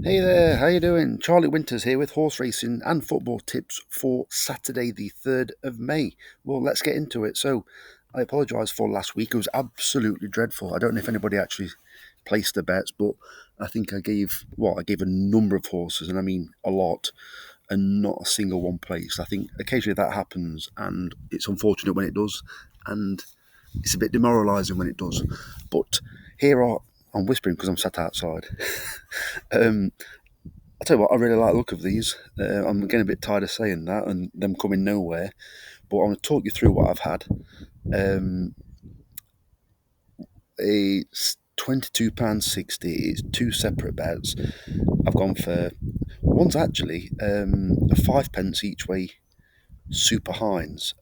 Hey there, how you doing? Charlie Winters here with horse racing and football tips for Saturday the 3rd of May. Well, let's get into it. So, I apologise for last week. It was absolutely dreadful. I don't know if anybody actually placed their bets, but I gave a number of horses, and I mean a lot, and not a single one placed. I think occasionally that happens, and it's unfortunate when it does, and it's a bit demoralising when it does. But here are I'm whispering because I'm sat outside. um, I tell you what, I really like the look of these. I'm getting a bit tired of saying that and them coming nowhere, but I'm going to talk you through what I've had. Um, a £22.60 is two separate bets. I've gone for one's actually a 5 pence each way Super Hinds.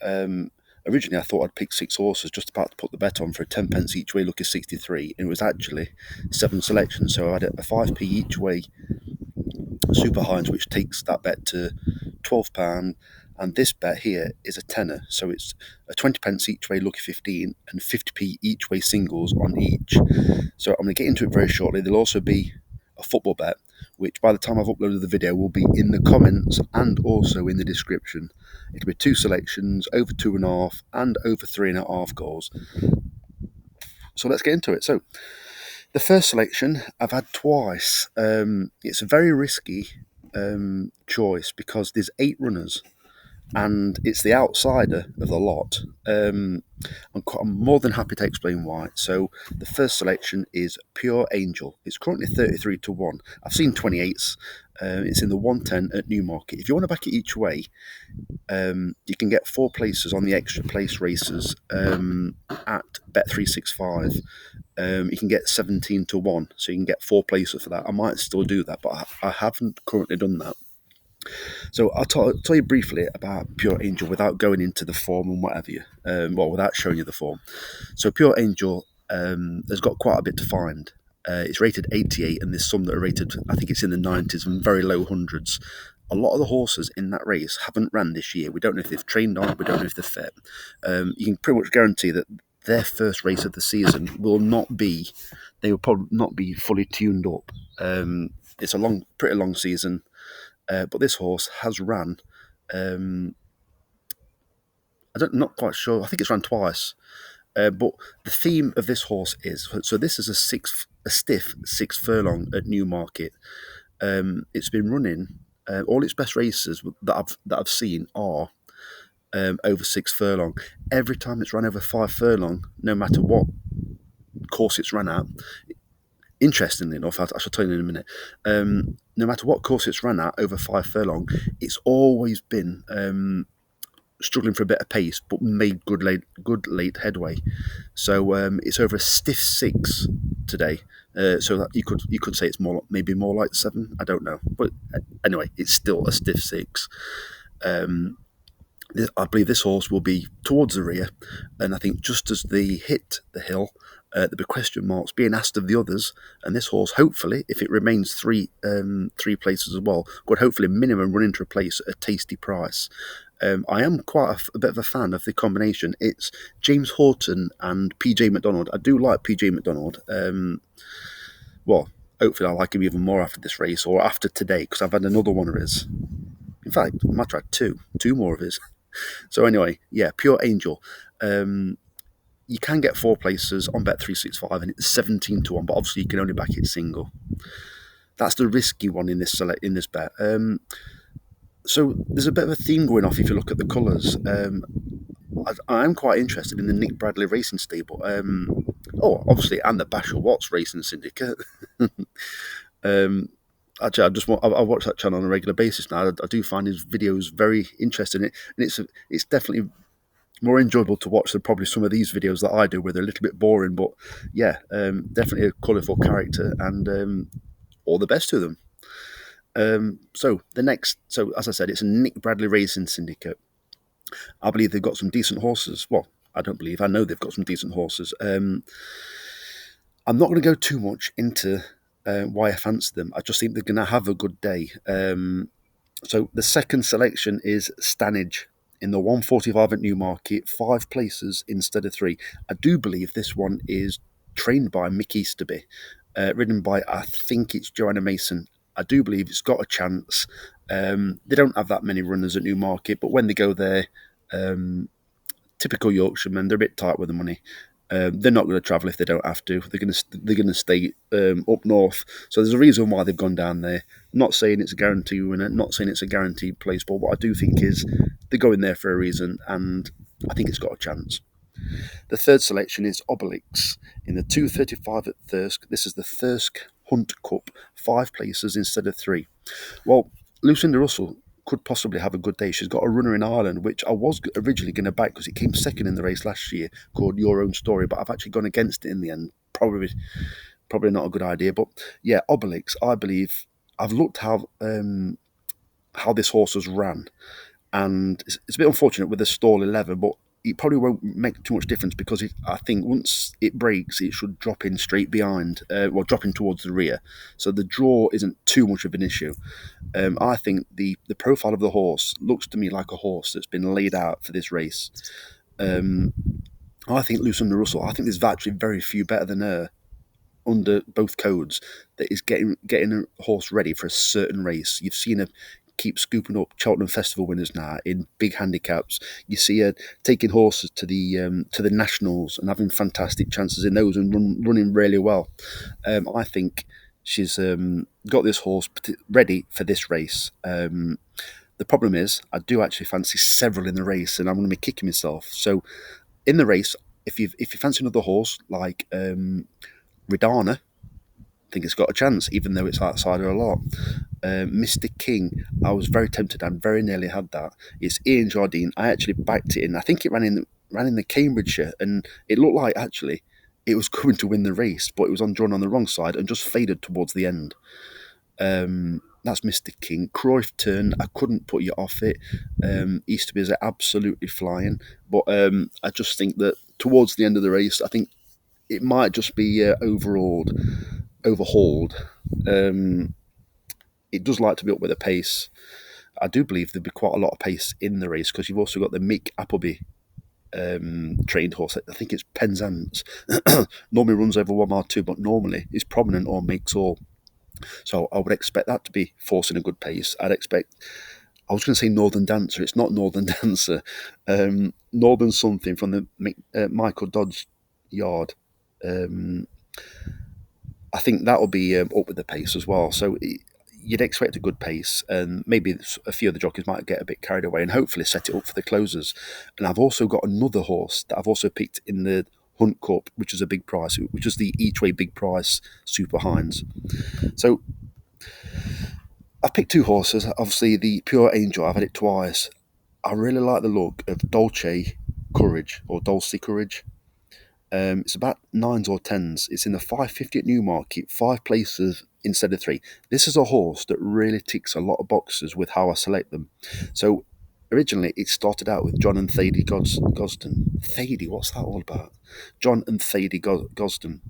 Originally, I thought I'd pick six horses, just about to put the bet on for a 10 pence each way, lucky 63, and it was actually seven selections. So I had a 5p each way Super Hinds, which takes that bet to £12. And this bet here is a tenner, so it's a 20 pence each way lucky 15 and 50p each way singles on each. So I'm going to get into it very shortly. There'll also be a football bet, which by the time I've uploaded the video will be in the comments and also in the description. It'll be two selections, over 2.5 and over 3.5 goals. So let's get into it. So the first selection I've had twice. It's a very risky choice because there's 8 runners and it's the outsider of the lot. I'm more than happy to explain why. So the first selection is Pure Angel. It's currently 33 to 1. I've seen 28s. It's in the 110 at Newmarket. If you want to back it each way, you can get 4 places on the extra place races at Bet365. You can get 17 to 1, so you can get 4 places for that. I might still do that, but I haven't currently done that. So I'll tell you briefly about Pure Angel without going into the form and whatever without showing you the form. So Pure Angel has got quite a bit to find. It's rated 88, and there's some that are rated, I think it's in the 90s and very low hundreds. A lot of the horses in that race haven't ran this year. We don't know if they've trained on, we don't know if they're fit. You can pretty much guarantee that their first race of the season they will probably not be fully tuned up. It's a pretty long season. But this horse has ran. Not quite sure. I think it's ran twice. But the theme of this horse is so. This is a stiff 6 furlong at Newmarket. It's been running. All its best races that I've seen are over 6 furlong. Every time it's run over 5 furlong, no matter what course it's run at. Interestingly enough, I shall tell you in a minute. No matter what course it's run at over 5 furlong, it's always been struggling for a bit of pace, but made good late headway. So it's over a stiff 6 today. So that you could say it's maybe more like 7. I don't know, but anyway, it's still a stiff 6. I believe this horse will be towards the rear, and I think just as they hit the hill, there'll be question marks being asked of the others, and this horse, hopefully, if it remains three places as well, could hopefully minimum run into a place at a tasty price. I am quite a bit of a fan of the combination. It's James Horton and PJ McDonald. I do like PJ McDonald. Hopefully I like him even more after this race or after today because I've had another one of his. In fact, I might try two more of his. So anyway, yeah, Pure Angel. You can get 4 places on Bet365 and it's 17 to 1, but obviously you can only back it single. That's the risky one in this bet. So there's a bit of a theme going off if you look at the colours. I'm quite interested in the Nick Bradley Racing Stable. Obviously, and the Bashir Watts Racing Syndicate. Actually, I watch that channel on a regular basis now. I do find his videos very interesting, and it's definitely more enjoyable to watch than probably some of these videos that I do, where they're a little bit boring. But yeah, definitely a colourful character, and all the best to them. So as I said, it's a Nick Bradley Racing Syndicate. I believe they've got some decent horses. Well, I don't believe. I know they've got some decent horses. I'm not going to go too much into why I fancy them. I just think they're going to have a good day. So the second selection is Stanage in the 145 at Newmarket, 5 places instead of 3. I do believe this one is trained by Mick Easterby, ridden by, I think it's Joanna Mason. I do believe it's got a chance. They don't have that many runners at Newmarket, but when they go there, um, typical Yorkshiremen, they're a bit tight with the money. They're not going to travel if they don't have to. They're going to stay up north. So there's a reason why they've gone down there. Not saying it's a guarantee winner, not saying it's a guaranteed place, but what I do think is they're going there for a reason, and I think it's got a chance. The third selection is Obelix in the 235 at Thirsk. This is the Thirsk Hunt Cup, 5 places instead of 3. Well, Lucinda Russell could possibly have a good day. She's got a runner in Ireland, which I was originally going to back because it came second in the race last year, called Your Own Story, but I've actually gone against it in the end. Probably not a good idea. But yeah, Obelix, I believe. I've looked how this horse has ran, and it's a bit unfortunate with the stall 11, but it probably won't make too much difference because I think once it breaks, it should drop in straight behind, drop in towards the rear. So the draw isn't too much of an issue. I think the profile of the horse looks to me like a horse that's been laid out for this race. Um, I think Lucinda Russell, I think there's actually very few better than her under both codes that is getting a horse ready for a certain race. You've seen her keep scooping up Cheltenham Festival winners now in big handicaps. You see her taking horses to the nationals and having fantastic chances in those and running really well. I think she's got this horse ready for this race. The problem is, I do actually fancy several in the race, and I'm going to be kicking myself. So, in the race, if you fancy another horse like Ridana, I think it's got a chance, even though it's outside her a lot. Mr. King, I was very tempted and very nearly had that. It's Ian Jardine. I actually backed it in. I think it ran in the Cambridgeshire, and it looked like actually it was going to win the race, but it was drawn on the wrong side and just faded towards the end. That's Mr. King. Cruyff Turn, I couldn't put you off it. Easterby is absolutely flying, but I just think that towards the end of the race, I think it might just be overhauled. It does like to be up with the pace. I do believe there'll be quite a lot of pace in the race because you've also got the Mick Appleby trained horse. I think it's Penzance. Normally runs over 1 mile 2, but normally is prominent or makes all. So I would expect that to be forcing a good pace. I was going to say Northern Dancer. It's not Northern Dancer. Northern something from the Michael Dodds yard. I think that'll be up with the pace as well. So you'd expect a good pace, and maybe a few of the jockeys might get a bit carried away and hopefully set it up for the closers. And I've also got another horse that I've also picked in the Hunt Cup, which is a big price, which is the each way big price Super Hinds. So I've picked 2 horses. Obviously, the Pure Angel, I've had it twice. I really like the look of Dolce Courage or Dolce Courage. It's about 9s or 10s. It's in the 550 at Newmarket, 5 places instead of 3. This is a horse that really ticks a lot of boxes with how I select them. So originally it started out with John and Thady Gosden. Thady, what's that all about? John and Thady Gosden.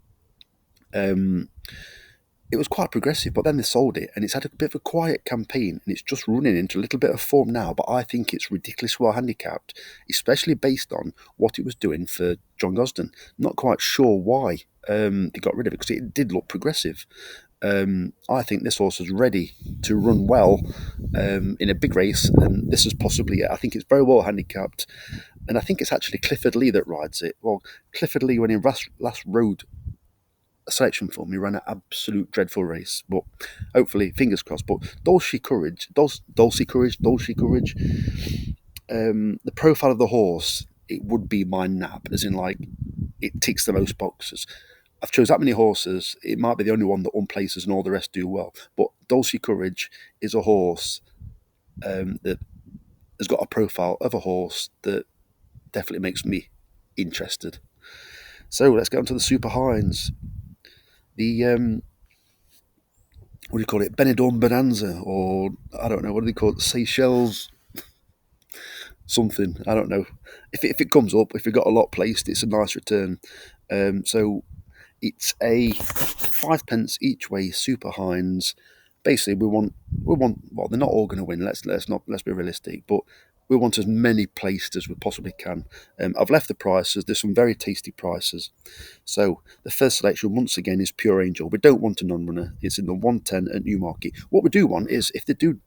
It was quite progressive, but then they sold it, and it's had a bit of a quiet campaign, and it's just running into a little bit of form now. But I think it's ridiculous well handicapped, especially based on what it was doing for John Gosden. Not quite sure why they got rid of it because it did look progressive. I think this horse is ready to run well in a big race, and this is possibly it. I think it's very well handicapped, and I think it's actually Clifford Lee that rides it. Well, Clifford Lee, when he last rode a selection for me, ran an absolute dreadful race, but hopefully, fingers crossed. But Dolce Courage, the profile of the horse, it would be my nap, as in like it ticks the most boxes. I've chose that many horses. It might be the only one that one places and all the rest do well. But Dolce Courage is a horse that has got a profile of a horse that definitely makes me interested. So let's get on to the Super Hinds. The what do you call it? Benidorm Bonanza, or I don't know, what do they call it? Seychelles something. I don't know. If it comes up, if you've got a lot placed, it's a nice return. So it's a 5 pence each way Super Hinds. Basically, we want. Well, they're not all going to win. Let's be realistic. But we want as many placed as we possibly can. I've left the prices. There's some very tasty prices. So the first selection once again is Pure Angel. We don't want a non-runner. It's in the 110 at Newmarket. What we do want is if they do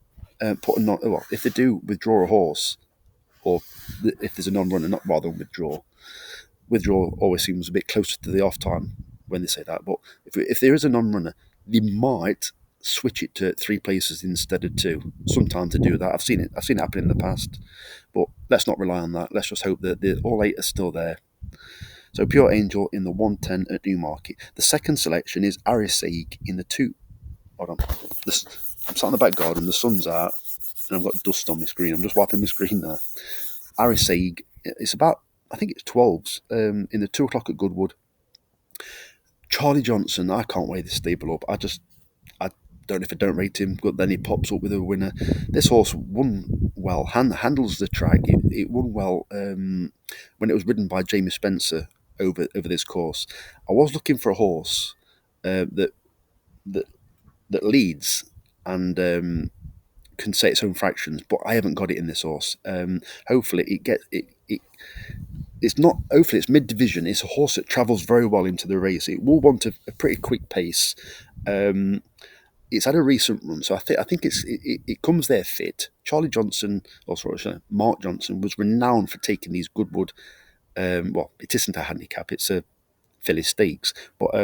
put a non, well, if they do withdraw a horse, or if there's a non-runner, not rather than withdraw. Withdraw always seems a bit closer to the off time when they say that. But if there is a non-runner, they might switch it to three places instead of two. Sometimes they do that. I've seen it. I've seen it happen in the past. But let's not rely on that. Let's just hope that the all eight are still there. So Pure Angel in the 110 at Newmarket. The second selection is Arisaig in the two. Hold on. This, I'm sat in the back garden. The sun's out, and I've got dust on my screen. I'm just wiping my screen there. Arisaig. It's about, I think it's 12s in the 2 o'clock at Goodwood. Charlie Johnson, I can't weigh this stable up. I don't know if I don't rate him, but then he pops up with a winner. This horse won well, handles the track. It won well when it was ridden by Jamie Spencer over this course. I was looking for a horse that that that leads and can say its own fractions, but I haven't got it in this horse. Hopefully, it's not. Hopefully, it's mid division. It's a horse that travels very well into the race. It will want a pretty quick pace. It's had a recent run, so I think it comes there fit. Charlie Johnson, or sorry, Mark Johnson, was renowned for taking these Goodwood. Well, it isn't a handicap; it's a filly stakes. But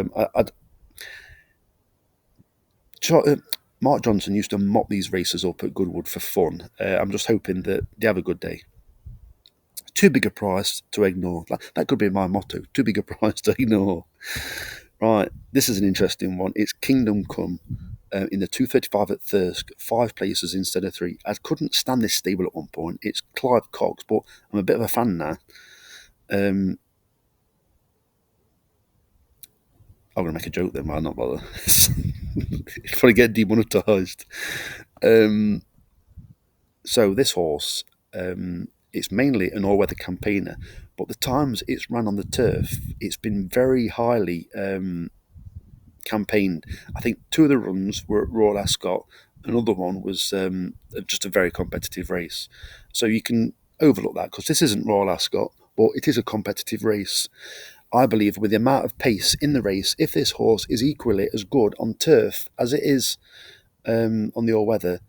Mark Johnson used to mop these races up at Goodwood for fun. I'm just hoping that they have a good day. Too big a price to ignore. That could be my motto. Too big a price to ignore. Right, this is an interesting one. It's Kingdom Come in the 235 at Thirsk, 5 places instead of 3. I couldn't stand this stable at one point. It's Clive Cox, but I'm a bit of a fan now. I'm going to make a joke then, but I'll not bother. If I get demonetised. So this horse, it's mainly an all-weather campaigner, but the times it's run on the turf, it's been very highly campaigned. I think 2 of the runs were at Royal Ascot. Another one was just a very competitive race. So you can overlook that because this isn't Royal Ascot, but it is a competitive race. I believe with the amount of pace in the race, if this horse is equally as good on turf as it is on the all-weather,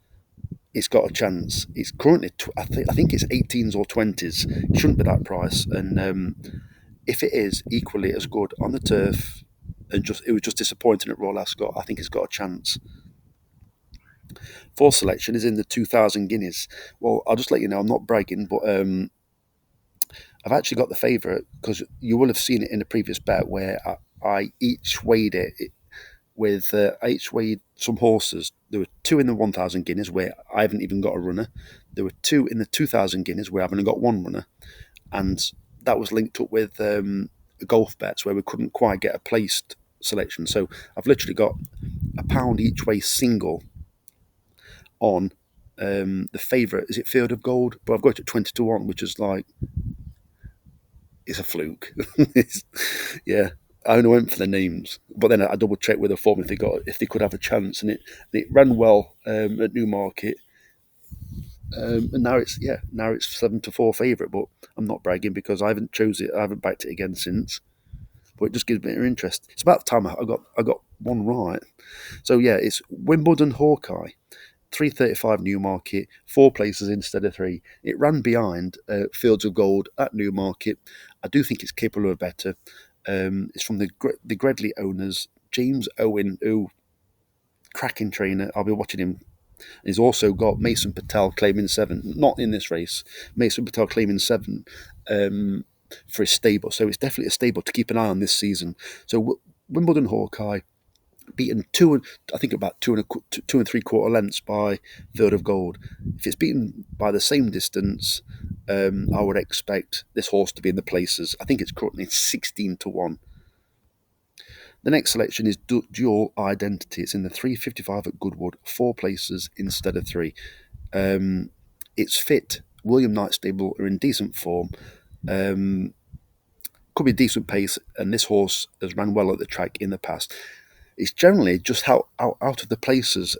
it's got a chance. It's currently, I think it's 18s or 20s. It shouldn't be that price. And if it is equally as good on the turf, and it was just disappointing at Royal Ascot, I think it's got a chance. Fourth selection is in the 2,000 guineas. Well, I'll just let you know, I'm not bragging, but I've actually got the favourite because you will have seen it in the previous bet where I each weighed it with I each weighed some horses. There were 2 in the 1,000 guineas where I haven't even got a runner. There were 2 in the 2,000 guineas where I've only got one runner, and that was linked up with golf bets where we couldn't quite get a placed selection. So I've literally got £1 each way single on the favourite. Is it Field of Gold? But I've got it at 20-1, which is like, it's a fluke. Yeah, I only went for the names, but then I double checked with the form if they could have a chance, and it ran well at Newmarket, and now it's 7-4 favourite. But I'm not bragging because I haven't chose it. I haven't backed it again since. But it just gives me interest. It's about time I got one right. So yeah, it's Wimbledon Hawkeye. 335 Newmarket, 4 places instead of 3. It ran behind Fields of Gold at Newmarket. I do think it's capable of better. It's from the Gredley owners, James Owen, who cracking trainer. I'll be watching him. He's also got Mason Patel claiming 7, not in this race. Mason Patel claiming 7 for his stable. So it's definitely a stable to keep an eye on this season. So Wimbledon Hawkeye, beaten I think about 2 3/4 lengths by Field of Gold. If it's beaten by the same distance, I would expect this horse to be in the places. I think it's currently 16-1. The next selection is Dual Identity. It's in the 355 at Goodwood, 4 places instead of 3. It's fit. William Knight stable are in decent form. Could be decent pace, and this horse has ran well at the track in the past. It's generally just how out of the places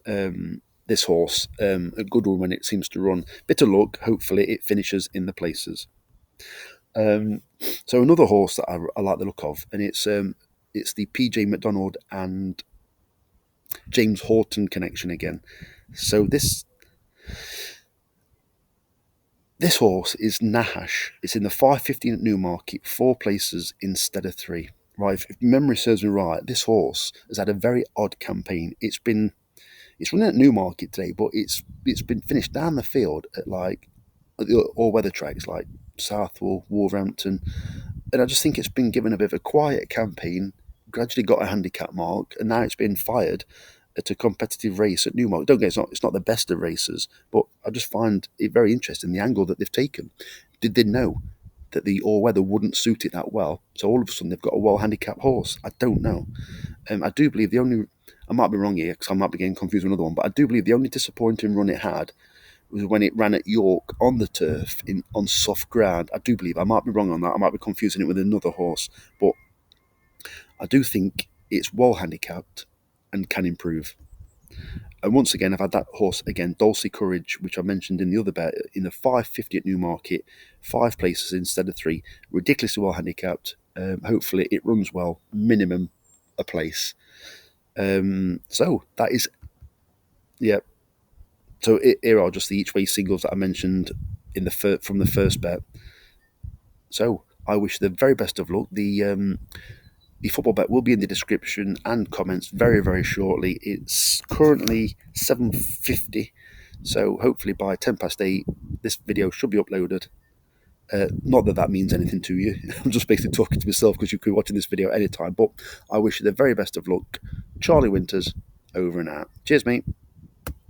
this horse a good one when it seems to run. Bit of luck, hopefully it finishes in the places. Um, so another horse that I like the look of, and it's the PJ McDonald and James Horton connection again. So this horse is Nahash. It's in the 5:15 at Newmarket, 4 places instead of 3. Right, if memory serves me right, this horse has had a very odd campaign. It's running at Newmarket today, but it's been finished down the field at the all weather tracks like Southwell, Wolverhampton, and I just think it's been given a bit of a quiet campaign. Gradually got a handicap mark, and now it's been fired at a competitive race at Newmarket. Don't get it's not the best of races, but I just find it very interesting the angle that they've taken. Did they know that the all weather wouldn't suit it that well? So all of a sudden they've got a well handicapped horse. I don't know. I do believe I might be wrong here because I might be getting confused with another one, but I do believe the only disappointing run it had was when it ran at York on the turf on soft ground. I do believe I might be wrong on that. I might be confusing it with another horse, but I do think it's well handicapped and can improve. And once again, I've had that horse again, Dolce Courage, which I mentioned in the other bet, in the 5:50 at Newmarket, 5 places instead of 3, ridiculously well handicapped. Hopefully, it runs well, minimum a place. So that is, yeah. So here are just the each way singles that I mentioned from the first bet. So I wish the very best of luck. The football bet will be in the description and comments very, very shortly. It's currently 7:50, so hopefully by 8:10, this video should be uploaded. Not that that means anything to you. I'm just basically talking to myself because you could be watching this video anytime. But I wish you the very best of luck. Charlie Winters, over and out. Cheers, mate.